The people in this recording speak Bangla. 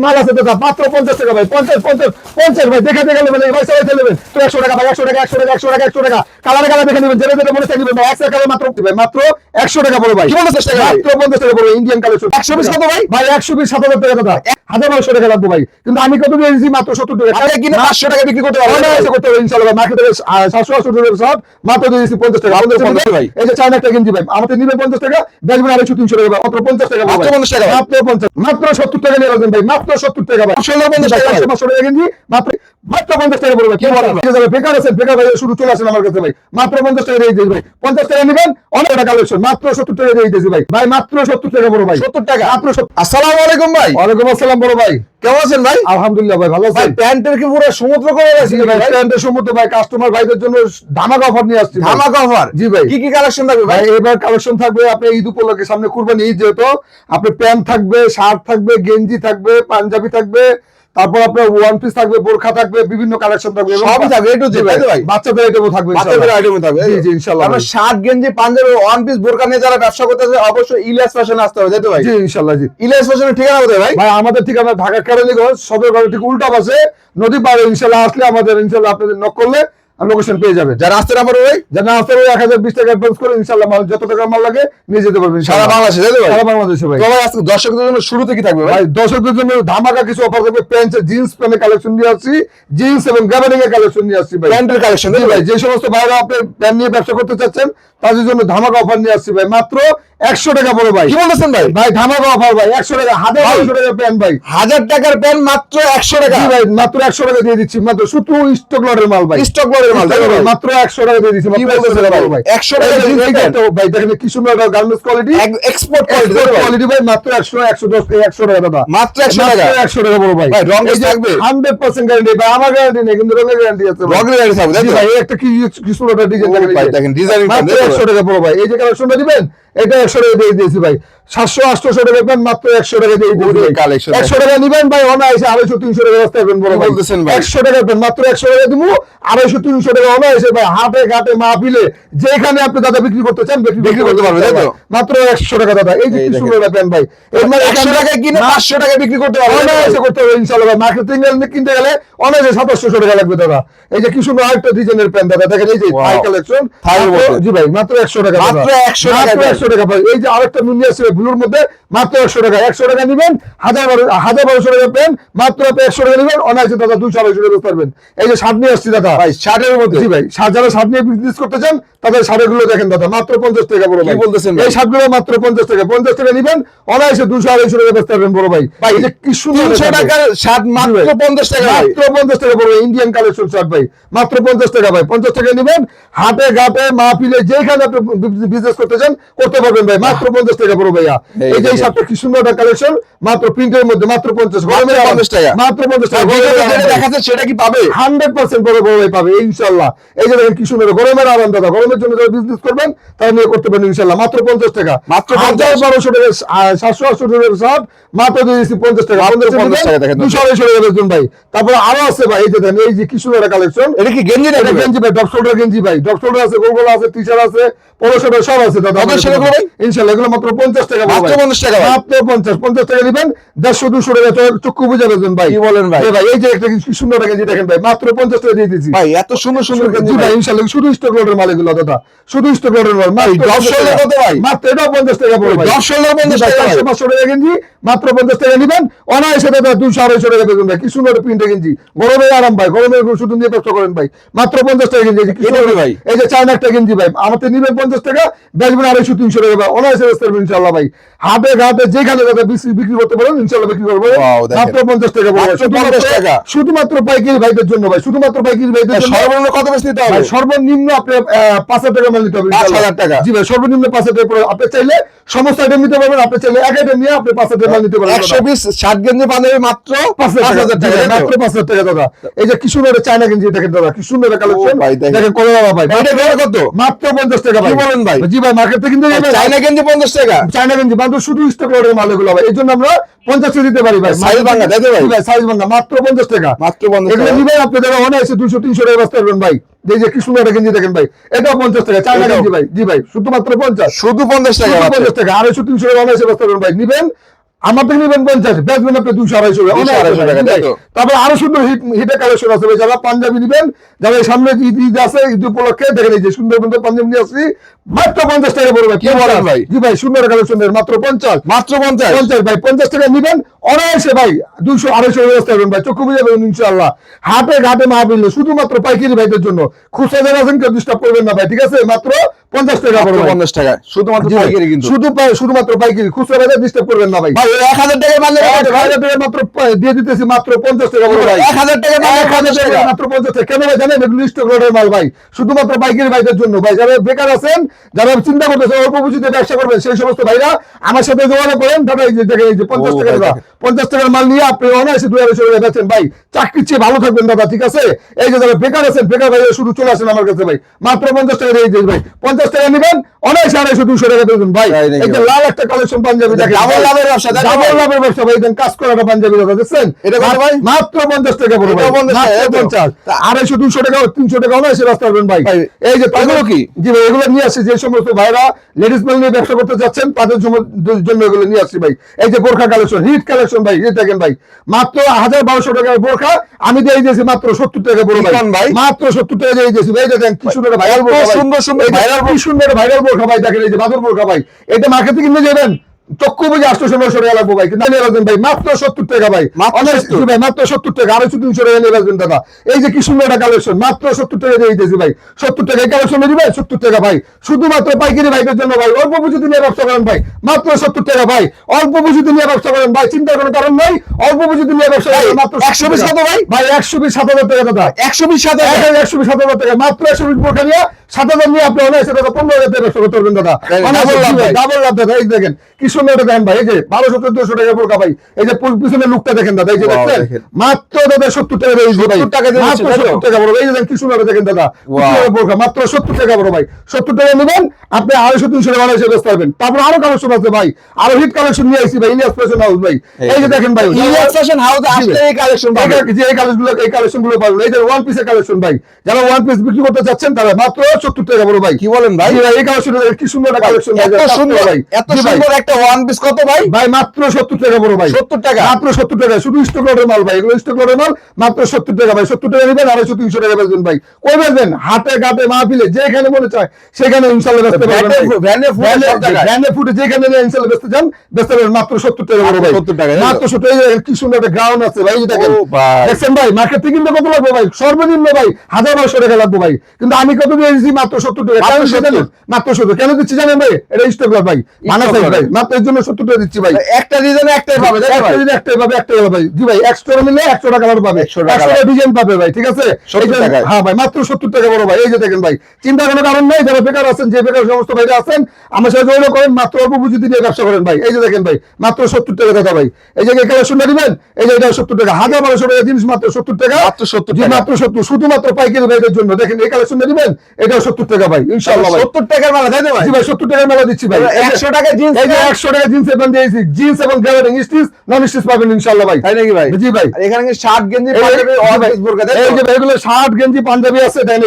মাল আছে দাদা মাত্র 50 টাকা ভাই 50 ভাই দেখাতে গেলে মানে ভাই সবাই নেবেন তো 100 টাকা ভাই 100 টাকা 100 টাকা 100 টাকা 100 টাকা কালারে কালারে দেখে নেবেন যেটা যেটা মনে চাই নেবেন ভাই 100 টাকা মাত্র ভাই মাত্র 100 টাকা বড় ভাই কি 50 টাকা মাত্র 50 টাকা বড় ইন্ডিয়ান কালেকশন 120 কত ভাই? ভাই 120 7000 টাকা দাদা 1900 টাকা লাগবে ভাই কিন্তু আমি কত দিয়েছি মাত্র 70 টাকা আরে কিনে 500 টাকা বিক্রি করতে পারবেন না এসে করতে হবে ইনশাআল্লাহ মার্কেটে 780 টাকা সব মাত্র দিয়েছি 50 টাকা আমাদের 50 ভাই। এই যে চায়না একটা গেঞ্জি ভাই আমাদের নিবে 50 টাকা বেচবেন 250 300 টাকা মাত্র 50 টাকা মাত্র 50 টাকা ভাই। মাত্র 50 মাত্র 70 টাকা নিয়ে আসবেন ভাই মাত্র 70 টাকা ভাই 50 টাকা ভাই। 500 টাকা গেঞ্জি মাত্র 50 টাকা পড়বে কি বলেন বেকার আছেন বেকার ভাই শুরু চলে আসেন আমার কাছে ভাই মাত্র 50 টাকা দিয়ে দিই ভাই 50 টাকা নেবেন অনেক টাকা কালেকশন মাত্র 70 টাকা দিয়ে দিয়েছি ভাই ভাই মাত্র 70 টাকা বড় ভাই 70 টাকা মাত্র 70 আসসালামু আলাইকুম ভাই। ওয়ালাইকুম আসসালাম বড় ভাই কেমন আছেন ভাই? আলহামদুলিল্লাহ ভাই ভালো ভাই আছেন প্যান্টের কি পুরো সমুদ্র করে আছে জি ভাই ভাই? প্যান্টের সমুদ্র ভাই কাস্টমার ভাইদের জন্য ধামাকা অফার নিয়ে আসছি ভাই। ধামাকা অফার। জি ভাই কি কি কালেকশন থাকবে ভাই? ভাই এবার কালেকশন থাকবে আপনার ঈদ উপলক্ষে সামনে কুরবানি ঈদ যেহেতু আপনার প্যান্ট থাকবে শার্ট থাকবে গেঞ্জি থাকবে পাঞ্জাবি থাকবে তারপর আপনার ওয়ান পিস থাকবে বোরখা থাকবে বিভিন্ন কালেকশন থাকবে এবং সবই থাকবে A to Z, তাই তো ভাই? বাচ্চাদের আইটেমও থাকবে বাচ্চাদের ইনশাআল্লাহ। আইটেম থাকবে জি জি ইনশাআল্লাহ আমরা শার্ট গেঞ্জি পাঞ্জাবি ওয়ান পিস বোরকা নিয়ে যারা ব্যবসা করতেছে অবশ্যই ইলিয়াস ফ্যাশনে আসতে হবে তাই তো ভাই? জি ইনশাআল্লাহ জি ইলিয়াস ফ্যাশনের ঠিকানা কোথায় ভাই? ভাই আমাদের ঠিকানা ঢাকা কেরানীগঞ্জ সদরঘাট ঠিক উল্টা পাশে নদী পাড়ে ইনশাআল্লাহ আসলে আমাদের ইনশাআল্লাহ আপনাদের নক করলে লোকেশন পেয়ে যাবেন যারা আসতে না পারবে ভাই যারা আসতে 1020 টাকা অ্যাডভান্স করে ইনশাআল্লাহ মাল যত টাকা মাল লাগে নিয়ে যেতে পারবেন সারা ইনশাআল্লাহ। বাংলাদেশে তাই তো ভাই? সারা বাংলাদেশে ভাই তো ভাই আজকে দর্শকদের জন্য শুরুতে কি থাকবে ভাই? ভাই দর্শকদের জন্য ধামাকা কিছু অফার থাকবে প্যান্ট জিন্স প্যান্টের কালেকশন নিয়ে আসছি জিন্স এবং গ্যাবার্ডিং এর কালেকশন নিয়ে আসছি ভাই প্যান্টের কালেকশন জি ভাই যে সমস্ত ভাইরা আপনি প্যান্ট নিয়ে ব্যবসা করতে চাচ্ছেন তাদের জন্য ধামাকা অফার নিয়ে আসছি ভাই মাত্র 100 টাকা বড় ভাই কি বলতেছেন ভাই? ভাই ধামাকা অফার ভাই 100 টাকা 1200 টাকা প্যান্ট ভাই 1000 টাকার প্যান্ট মাত্র 100 টাকা। জি ভাই মাত্র 100 টাকা দিয়ে দিচ্ছি মাত্র শুধু স্টক লটের মাল ভাই স্টক লটের মাল তাই তো ভাই? মাত্র 100 টাকা দিয়ে দিচ্ছি কি মাত্র বলতেছেন 100 টাকা ভাই? ভাই 100 টাকা এই দিয়ে যে দিচ্ছেন? ভাই দেখেন কি সুন্দর গার্মেন্টস কোয়ালিটি এক্সপোর্ট কোয়ালিটি তাই তো ভাই? কোয়ালিটি ভাই মাত্র 100 টাকা দাদা মাত্র 100 টাকা। 100 টাকা বড় ভাই ভাই, রং এই যে থাকবে? 100% গ্যারান্টি ভাই আমার গ্যারান্টি নেই কিন্তু রঙের গ্যারান্টি আছে ভাই। রঙের গাড়ি থাকবে তাই জি তো? ভাই এই একটা কি সুন্দর একটা ডিজাইন ও ভাই, দেখেন, ডিজাইনিং মাত্র দেখেন। 100 টাকা বড় ভাই এই যে কালেকশনটা দিবেন এটা 100 টাকা দিয়ে দিয়েছি ভাই 700-800 টাকা পেন মাত্র 100 টাকা দিয়ে দিয়েছি ওরে ভাই। collection 100 টাকা নিবেন ভাই অনায়াসে 250-300 টাকা রাস্তা পাবেন বড় কি ভাই বলতেছেন ভাই? 100 টাকা পেন মাত্র 100 টাকা দিমু 250-300 টাকা অনায়াসে ভাই হাটে ঘাটে মাহফিলে যেখানে আপনি দাদা বিক্রি করতে চান বিক্রি করতে পারবেন, তাই তো? মাত্র 100 টাকা দাদা এই যে এই কি দেখেন। সুন্দর একটা পেন ভাই এর মানে 100 টাকায় কিনে 500 টাকা বিক্রি করতে পারবেন অনায়াসে করতে হবে ইনশাআল্লাহ ভাই মার্কেটিং এর কিনতে গেলে অনায়াসে 700 টাকা লাগবে দাদা এই যে কি সুন্দর আরেকটা ডিজাইনের পেন দাদা দেখেন এই যে Wow. থাই কালেকশন থাইয়ের মধ্যে। জি ভাই মাত্র 100 টাকা দাদা। মাত্র 100 টাকা মাত্র ভাই। 100 টাকা ভাই এই যে আরেকটা মিনি আছে ব্লুর মধ্যে মাত্র 100 টাকা 100 টাকা নেবেন 1200 টাকা পেন মাত্র আপনি 100 টাকা নেবেন অনায়াসে দাদা 200-250 টাকা বেচতে পারবেন এই যে শার্ট নিয়ে আসছি দাদা ভাই শার্টের মধ্যে জি ভাই যারা শার্ট নিয়ে বিজনেস করতে চান তাদের শার্টগুলো দেখেন দাদা মাত্র 50 টাকা বড় ভাই কি বলতেছেন ভাই? এই শার্টগুলো মাত্র 50 টাকা নেবেন অনায়াসে 200-250 টাকা বেচতে পারবেন বড় ভাই ভাই এই যে কি সুন্দর 300 টাকার শার্ট মাত্র 50 টাকা ভাই। মাত্র 50 টাকা পড়বে ইন্ডিয়ান কালেকশন শার্ট ভাই মাত্র 50 টাকা ভাই 50 টাকা নেবেন হাটে ঘাটে মাহফিলে যেখানে আপনি বিজনেস করতে চান করতে পারবেন ভাই মাত্র 50 টাকা পড়বে ভাইয়া এই যে এই শার্টটা কি সুন্দর একটা কালেকশন মাত্র প্রিন্টের মধ্যে মাত্র 50 গরমের 50 টাকা। মাত্র 50 টাকা ভিডিওতে যেটা দেখাচ্ছে সেটা কি পাবে? 100% বড় বড় ভাই পাবে ইনশাআল্লাহ এই যে দেখেন কি সুন্দর গরমের আরাম দাদা গরমের জন্য যারা বিজনেস করবেন তারা নিয়ে করতে পারেন ইনশাআল্লাহ মাত্র 50 টাকা মাত্র 50 1200 টাকা 780 টাকা সব মাত্র দিয়ে দিচ্ছি 50 টাকা মাত্র 50 টাকা দেখেন। 200 টাকা বেচুন ভাই তারপর আরো আছে ভাই এই যে দেখেন এই যে কি সুন্দর একটা কালেকশন এটা কি গেঞ্জি এটা নাকি ভাই? গেঞ্জি ভাই ডপ শোল্ডার গেঞ্জি ভাই ডপ শোল্ডার আছে গোলগোলা আছে টি-শার্ট আছে পোলো শার্ট সব আছে দাদা কত সেটা ভাই? ইনশাআল্লাহ এগুলো মাত্র 50 টাকা মাত্র 50 টাকা ভাই। মাত্র 50 টাকা দিবেন 150-200 টাকা চক্ষু বুঝে বেচবেন ভাই কি বলেন ভাই? ভাই এই যে একটা কি সুন্দর একটা গেঞ্জি দেখেন ভাই মাত্র 50 টাকা দিয়ে দিয়েছি ভাই এত সুন্দর সুন্দর গেঞ্জি জি ভাই। ভাই ইনশাআল্লাহ শুধু স্টক লটের মাল এগুলো দাদা শুধু স্টক লটের মাল মাত্র ডপ শোল্ডার কত ভাই? মাত্র এটাও 50 টাকা পড়বে ভাই ডপ শোল্ডার 50 টাকা ভাই। 500 টাকা গেঞ্জি মাত্র 50 টাকা নেবেন অনায়াসে দাদা 200-250 টাকা বেচবেন ভাই কি সুন্দর প্রিন্টে গেঞ্জি গরমে আরাম ভাই গরমে শুধু নিয়ে ব্যবসা করেন ভাই মাত্র 50 টাকা গেঞ্জি এই যে কি এটা সুন্দর কি ভাই? এই যে চায়না একটা গেঞ্জি ভাই আমাদের নিবেন 50 টাকা বেচবেন 250-300 টাকা ভাই অনায়াসে বেচতে পারবেন ইনশাআল্লাহ ভাই হাটে ঘাটে যেখানে দাদা বিক্রি করতে পারেন ইনশাআল্লাহ বিক্রি করবো Wow, দেখেন। মাত্র 50 টাকা পড়বে মাত্র 50 টাকা। শুধুমাত্র পাইকারি ভাইদের জন্য ভাই শুধুমাত্র পাইকারি ভাইদের জন্য সর্বনিম্ন কত বেশি দিতে হবে? ভাই সর্বনিম্ন আপনি 5,000 টাকা মাল নিতে হবে 5,000 টাকা। জি ভাই সর্বনিম্ন 5,000 টাকা পড়বে। আপনি চাইলে সমস্ত আইটেম নিতে পারবেন আপনি চাইলে এক আইটেম নিয়ে আপনি 5,000 টাকা মাল নিতে পারবেন 120 শার্ট গেঞ্জি পাঞ্জাবি মাত্র 5,000 5000 টাকা। মাত্র 5,000 টাকা দাদা এই যে কি সুন্দর একটা চায়না গেঞ্জি দেখেন দাদা কি সুন্দর একটা কালেকশন ও ভাই, দেখেন। দেখেন কত দাদা ভাই এটা বের কত? মাত্র 50 টাকা ভাই কি বলেন ভাই? জি ভাই মার্কেট থেকে কিনতে যাবেন চাইনা গেঞ্জি 50 টাকা। চায়না গেঞ্জি মাত্র শুধু স্টক লটের মাল এগুলো ভাই এই জন্য আমরা 50 দিতে পারি ভাই সাইজ ভাঙা, তাই তো ভাই? জি ভাই সাইজ ভাঙা মাত্র 50 টাকা মাত্র 50 এগুলো টাকা। নিবেন আপনি দাদা অনায়াসে 200-300 টাকা বাঁচতে পারবেন ভাই এই যে কি সুন্দর একটা গেঞ্জি দেখেন ভাই এটাও 50 টাকা চায়না এটাও? গেঞ্জি ভাই জি ভাই শুধুমাত্র 50 শুধু 50 টাকা। শুধু 50 টাকা 250-300 টাকা অনায়াসে বাঁচতে পারবেন ভাই নিবেন আমার থেকে নেবেন 50, বেচবেন আপনি 200-250 টাকা। 200-250 টাকা, তাই তো? তারপরে আরো সুন্দর হিটের কালেকশন আছে ভাই, যারা পাঞ্জাবি নেবেন, যারা এই সামনে ঈদ আছে, ঈদ উপলক্ষে দেখেন এই যে সুন্দর সুন্দর পাঞ্জাবি নিয়ে আসছি, মাত্র 50 টাকা পড়বে। কি বলেন ভাই? জি ভাই, সুন্দর কালেকশন মাত্র 50 মাত্র 50। 50 ভাই, 50 টাকা নিবেন অনায়াসে ভাই 200-250 ব্যবস্থা করবেন ভাই, চক্ষু বুঝে যাবেন ইনশাআল্লাহ। হাটে ঘাটে মাহফিল শুধুমাত্র পাইকারি ভাইদের জন্য, খুচরা যারা আছেন কেউ ডিস্টার্ব করবেন না ভাই, ঠিক আছে? মাত্র 50 টাকা মাত্র পড়বে 50 টাকা শুধুমাত্র জি ভাই, পাইকারি কিন্তু। শুধুমাত্র পাইকারি, খুচরা ভাইদের ডিস্টার্ব করবেন না ভাই। ভাই 1000 টাকা মাল নেবেন ভাই। 1000 টাকা মাত্র দিয়ে দিতেছি, মাত্র 50 টাকা পড়বে ভাই। 1000 টাকা মাল 1000 টাকা মাত্র 50 টাকা। কেন ভাই জানেন? এগুলো স্টক লটের মাল ভাই, শুধুমাত্র পাইকারি ভাইদের জন্য ভাই। যারা বেকার আছেন, যারা চিন্তা করতেছেন অল্প পুঁজিতে ব্যবসা করবেন, সেই সমস্ত ভাইরা আমার সাথে যোগাযোগ করেন। দাদা এই যে দেখেন, এই যে 50 ও টাকা ভাই, দাদা, 50 টাকার মাল নিয়ে আপনি অনায়াসে 250 টাকা বেচেন ভাই। চাকরির চেয়ে ভালো থাকবেন দাদা, ঠিক আছে? এই যে যারা বেকার আছেন, বেকার ভাই শুধু চলে আসেন আমার কাছে ভাই, মাত্র 50 টাকা দিয়ে দিন ভাই। 50 টাকা নেবেন অনায়াসে 250-200 টাকা দেবেন ভাই। তাই নাকি এই যে ভাই? লাল একটা কালেকশন পাঞ্জাবি দেখেন, ডাবল লাভের ব্যবসা, তাই তো ভাই? ডাবল লাভের ব্যবসা ভাই, কাজ করা একটা পাঞ্জাবি দাদা, দেখছেন? এটা কত ভাই? মাত্র 50 টাকা পড়বে ভাই, এটাও 50 টাকা, মাত্র তাই তো? 50। 250-200 টাকা 300 টাকা অনায়াসে রাস্তা পারবেন ভাই। ভাই, এই যে এগুলো কি? জি ভাই, এগুলো নিয়ে আসছি যে সমস্ত ভাইরা লেডিস মেল নিয়ে ব্যবসা করতে যাচ্ছেন, তাদের জন্য এগুলো নিয়ে আসছি ভাই। এই যে বোরখা কালেকশন, হিট কালেকশন ভাই, এই দেখেন ভাই, মাত্র 1000-1200 টাকার বোরখা আমি দিয়ে দিয়েছি মাত্র 70 টাকা পড়বে কি কোন ভাই? মাত্র 70 টাকা দিয়ে দিয়েছি ভাই। দেখেন কি সুন্দর ভাইরাল বোরখা ভাই, সুন্দর সুন্দর ভাইরাল, কি সুন্দর ভাইরাল বোরখা ভাই। দেখেন এই যে বাদুর বোরখা ভাই, এটা মার্কেটে কিনে যাবেন চক্ষু বুঝে 800-900 টাকা লাগবে ভাই, কিন্তু নিয়ে আসবেন ভাই মাত্র 70 টাকা ভাই। মাত্র অনেক 70 ভাই, মাত্র 70 টাকা, 250-300 টাকা নিয়ে আসবেন দাদা। এই যে কি সুন্দর একটা কালেকশন, মাত্র 70 টাকা দিয়ে দিতেছি ভাই। 70 টাকা কালেকশন দিবেন, 70 টাকা ভাই, শুধুমাত্র পাইকারি ভাইদের জন্য ভাই। অল্প পুঁজিতে নিয়ে ব্যবসা করেন ভাই, মাত্র 70 টাকা ভাই। অল্প পুঁজিতে নিয়ে ব্যবসা করেন ভাই, চিন্তার কোনো কারণ নাই। অল্প পুঁজিতে নিয়ে ব্যবসা করেন মাত্র 120 কত ভাই? ভাই 120-7,000 টাকা দাদা। 120 টাকা, মাত্র 120 বোরখা নিয়ে 7,000 নিয়ে আপনি অনায়াসে দাদা 15,000 টাকা ব্যবসা করতে পারবেন দাদা। ডাবল লাভ ভাই। ডাবল লাভ দাদা। এই দেখেন কি সুন্দর এটা দেখেন ভাই, এই যে 1200-1400 টাকা বোরখা ভাই। এই যে পিছনের লুকটা দেখেন দাদা, এই যে Wow, দেখছেন দেখেন। মাত্র দাদা 70 টাকা দিয়ে দিচ্ছি ভাই। 70 টাকা দিয়ে মাত্র দিচ্ছেন, তাই তো? 70 টাকা বড় ভাই। এই যে দেখেন কি সুন্দর এটা দেখেন দাদা, Wow. পিছনের বোরখা মাত্র 70 টাকা বড় ভাই। 70 টাকা নেবেন আপনি 250-300 টাকা অনায়াসে বেচতে পারবেন। তারপর আরো কালেকশন আছে ভাই, আরো হিট কালেকশন নিয়ে আসছি ভাই, ইলিয়াস ফ্যাশন হাউস ভাই। এই যে দেখেন ভাই, ইলিয়াস ফ্যাশন হাউসে জি আসলে ভাই। এই কালেকশন পাবেন। এই কালেকশন গুলো পাবেন। এই যে ওয়ান পিসের কালেকশন ভাই, যারা ওয়ান পিস বিক্রি করতে চাচ্ছেন তারা মাত্র 70 টাকা বড় ভাই। কি বলেন ভাই? জি ভাই, এই কালেকশন কি সুন্দর একটা কালেকশন ভাই, এত সুন্দর ভাই। এত জি ভাই। সুন্দর একটা ওয়ান পিস কত ভাই? ভাই মাত্র 70 টাকা বড় ভাই, 70 টাকা? মাত্র 70 টাকা, শুধু স্টক লটের মাল ভাই, এগুলো স্টক লটের মাল, মাত্র 70 টাকা ভাই। 70 টাকা নেবেন 250-300 টাকা বেচবেন ভাই। কই বেচবেন? হাটে ঘাটে মাহফিলে যেখানে মনে চায় সেখানে ইনশাআল্লাহ বেচতে পারবেন ভাই। ভ্যানে ফুটে সব জায়গায়। ভ্যানে ফুটে যেখানে নিয়ে ইনশাআল্লাহ বেচতে চান বেচতে পারবেন মাত্র 70 টাকা বড় ভাই। 70 টাকা, মাত্র 70 টাকা। কি সুন্দর একটা গ্রাউন্ড আছে ভাই, এই যে দেখেন। ও ভাই। দেখছেন ভাই, মার্কেট থেকে কিনতে কত লাগবে ভাই? সর্বনিম্ন ভাই 1000-1200 টাকা লাগবে ভাই, কিন্তু আমি কত দিয়ে দিচ্ছি? মাত্র 70 টাকা। মাত্র কেন দিচ্ছি 70? জানেন? মাত্র 70 কেন দিচ্ছি জানেন ভাই? এটা স্টক লট ভাই, মানা stock সাইজ lot। ভাই, মাত্র এর জন্য 70 টাকা দিচ্ছি ভাই। একটা ডিজাইনে একটাই পাবে তাই তো ভাই? একটাই পাবে, একটাই পাবে ভাই। জি ভাই, 100 নিলে 100 টাকা কালার পাবে, 100 টাকা 100 ডিজাইন পাবে ভাই, ঠিক আছে? 70 এই যে- টাকায়। হ্যাঁ ভাই, মাত্র 70 টাকা বড় ভাই। এই যে দেখেন ভাই, চিন্তা কোনো কারণ নাই। যারা বেকার আছেন, যে বেকার সমস্ত ভাইরা আছেন, আমার সাথে যোগাযোগ করেন, মাত্র অল্প পুঁজিতে নিয়ে ব্যবসা করেন ভাই। এই যে দেখেন ভাই, মাত্র 70 টাকা দাদা ভাই। এই যে কালেকশনটা দিবেন, এই যে এটা 70 টাকা, 1000-1200 টাকা জিনিস মাত্র 70 টাকা, মাত্র 70 জি, টাকা। মাত্র 70, শুধুমাত্র পাইকারি ভাইদের জন্য। দেখেন এই কালেকশনটা দিবেন, এটাও 70 টাকা ভাই, ইনশাআল্লাহ ভাই। 70 টাকার মাল তাই তো ভাই? জি ভাই, 70 টাকার মেলা দিচ্ছি ভাই। 100 টাকা জিন্স এই যে 100 টাকা জিন্সের প্যান্ট দিয়েছি, জিন্স এবং গ্যালারিং স্টিচ নন স্টিচ পাবেন ইনশাআল্লাহ ভাই। তাই নাকি ভাই? জি ভাই। আর এখানে কি শার্ট গেঞ্জি এই- পাঞ্জাবি জি ওয়ান ভাই, পিস বোরকা তাই এই তো? যে ভাই, এগুলো শার্ট গেঞ্জি পাঞ্জাবি আছে, তাই না?